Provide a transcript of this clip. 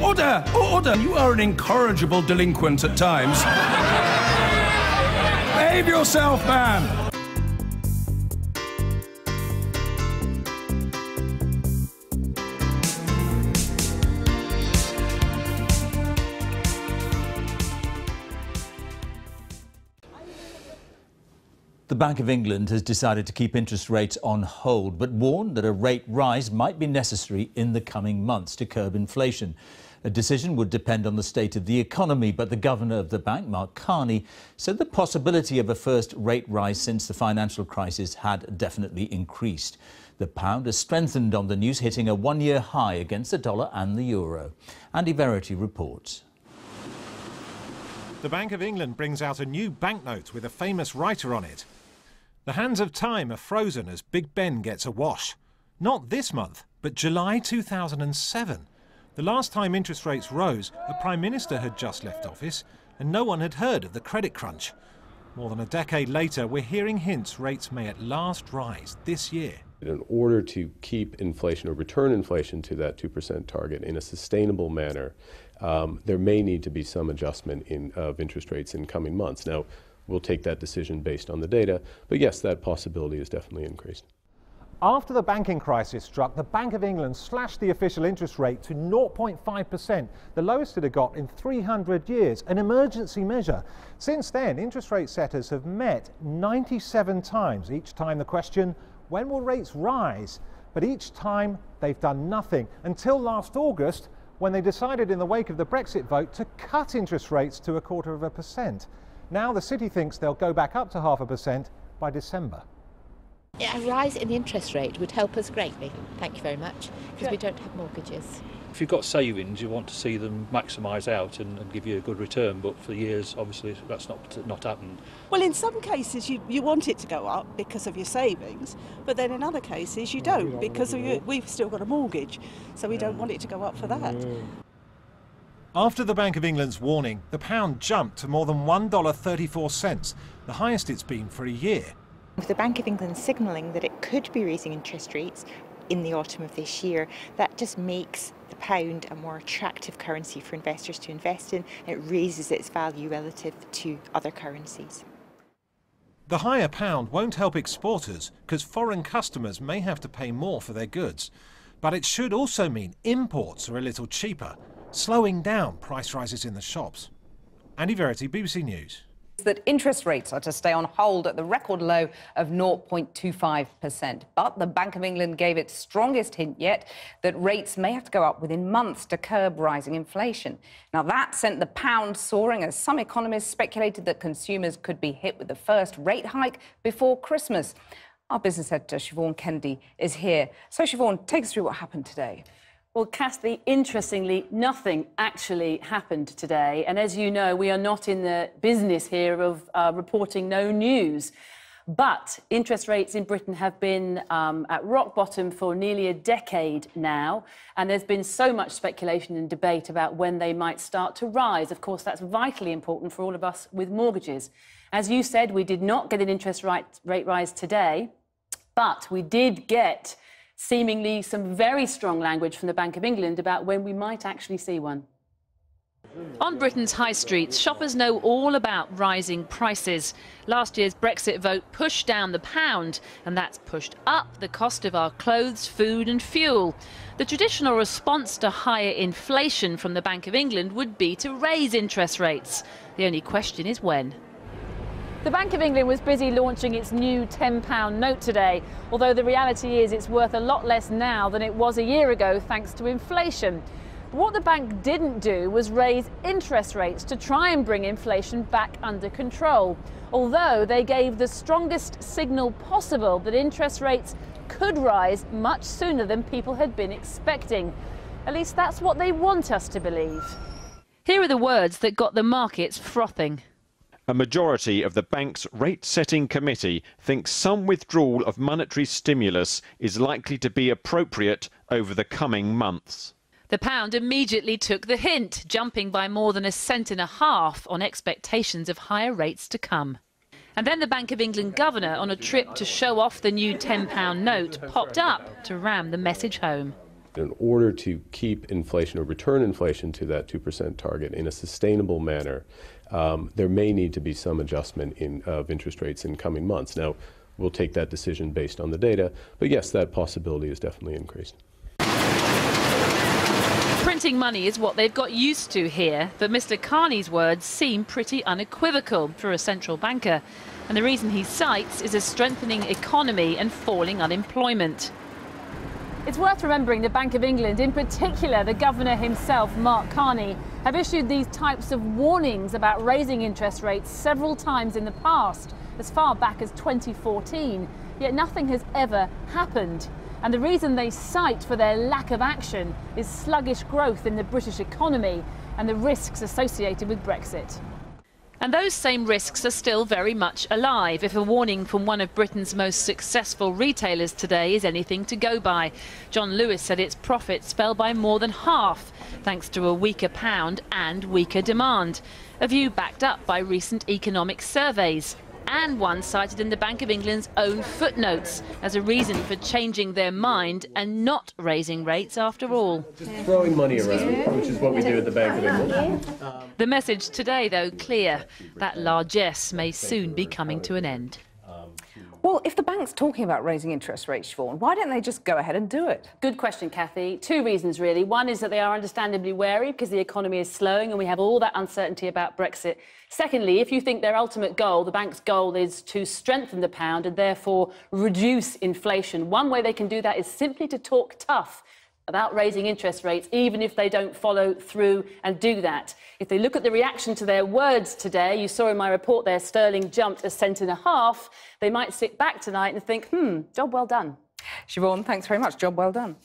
Order! Order! You are an incorrigible delinquent at times. Behave yourself, man! The Bank of England has decided to keep interest rates on hold, but warned that a rate rise might be necessary in the coming months to curb inflation. A decision would depend on the state of the economy, but the governor of the bank, Mark Carney, said the possibility of a first rate rise since the financial crisis had definitely increased. The pound has strengthened on the news, hitting a one-year high against the dollar and the euro. Andy Verity reports. The Bank of England brings out a new banknote with a famous writer on it. The hands of time are frozen as Big Ben gets a wash. Not this month, but July 2007. The last time interest rates rose, a Prime Minister had just left office and no one had heard of the credit crunch. More than a decade later, we're hearing hints rates may at last rise this year. In order to keep inflation or return inflation to that 2% target in a sustainable manner, there may need to be some adjustment of interest rates in coming months. Now, we'll take that decision based on the data, but yes, that possibility is definitely increased. After the banking crisis struck, the Bank of England slashed the official interest rate to 0.5%, the lowest it had got in 300 years, an emergency measure. Since then, interest rate setters have met 97 times, each time the question, when will rates rise? But each time they've done nothing, until last August, when they decided in the wake of the Brexit vote to cut interest rates to 0.25%. Now the city thinks they'll go back up to 0.5% by December. A rise in the interest rate would help us greatly, thank you very much, because we don't have mortgages. If you've got savings, you want to see them maximise out and give you a good return, but for years, obviously, that's not happened. Well, in some cases, you want it to go up because of your savings, but then in other cases, you don't, because we've still got a mortgage, so we don't want it to go up for that. After the Bank of England's warning, the pound jumped to more than $1.34, the highest it's been for a year. With the Bank of England signalling that it could be raising interest rates in the autumn of this year, that just makes the pound a more attractive currency for investors to invest in. It raises its value relative to other currencies. The higher pound won't help exporters because foreign customers may have to pay more for their goods. But it should also mean imports are a little cheaper, slowing down price rises in the shops. Andy Verity, BBC News. That interest rates are to stay on hold at the record low of 0.25%. But the Bank of England gave its strongest hint yet that rates may have to go up within months to curb rising inflation. Now, that sent the pound soaring as some economists speculated that consumers could be hit with the first rate hike before Christmas. Our business editor, Siobhan Kennedy, is here. So, Siobhan, take us through what happened today. Well, Kathy, interestingly, nothing actually happened today. And as you know, we are not in the business here of reporting no news. But interest rates in Britain have been at rock bottom for nearly a decade now. And there's been so much speculation and debate about when they might start to rise. Of course, that's vitally important for all of us with mortgages. As you said, we did not get an interest rate rise today, but we did get seemingly some very strong language from the Bank of England about when we might actually see one. On Britain's high streets, shoppers know all about rising prices. Last year's Brexit vote pushed down the pound, and that's pushed up the cost of our clothes, food and fuel. The traditional response to higher inflation from the Bank of England would be to raise interest rates. The only question is when. The Bank of England was busy launching its new £10 note today, although the reality is it's worth a lot less now than it was a year ago thanks to inflation. But what the bank didn't do was raise interest rates to try and bring inflation back under control, although they gave the strongest signal possible that interest rates could rise much sooner than people had been expecting. At least that's what they want us to believe. Here are the words that got the markets frothing. A majority of the bank's rate-setting committee thinks some withdrawal of monetary stimulus is likely to be appropriate over the coming months. The pound immediately took the hint, jumping by more than 1.5 cents on expectations of higher rates to come. And then the Bank of England governor, on a trip to show off the new £10 note, popped up to ram the message home. In order to keep inflation or return inflation to that 2% target in a sustainable manner, there may need to be some adjustment of interest rates in coming months. Now, we'll take that decision based on the data, but yes, that possibility is definitely increased. Printing money is what they've got used to here, but Mr. Carney's words seem pretty unequivocal for a central banker. And the reason he cites is a strengthening economy and falling unemployment. It's worth remembering the Bank of England, in particular the governor himself, Mark Carney, have issued these types of warnings about raising interest rates several times in the past, as far back as 2014, yet nothing has ever happened. And the reason they cite for their lack of action is sluggish growth in the British economy and the risks associated with Brexit. And those same risks are still very much alive, if a warning from one of Britain's most successful retailers today is anything to go by. John Lewis said its profits fell by more than half, thanks to a weaker pound and weaker demand. A view backed up by recent economic surveys, and one cited in the Bank of England's own footnotes as a reason for changing their mind and not raising rates after all. Just throwing money around, which is what we do at the Bank of England. The message today, though, clear. That largesse may soon be coming to an end. Well, if the bank's talking about raising interest rates, Siobhan, why don't they just go ahead and do it? Good question, Kathy. Two reasons, really. One is that they are understandably wary because the economy is slowing and we have all that uncertainty about Brexit. Secondly, if you think their ultimate goal, the bank's goal, is to strengthen the pound and therefore reduce inflation, one way they can do that is simply to talk tough about raising interest rates, even if they don't follow through and do that. If they look at the reaction to their words today, you saw in my report there sterling jumped 1.5 cents, they might sit back tonight and think, job well done. Siobhan, thanks very much. Job well done.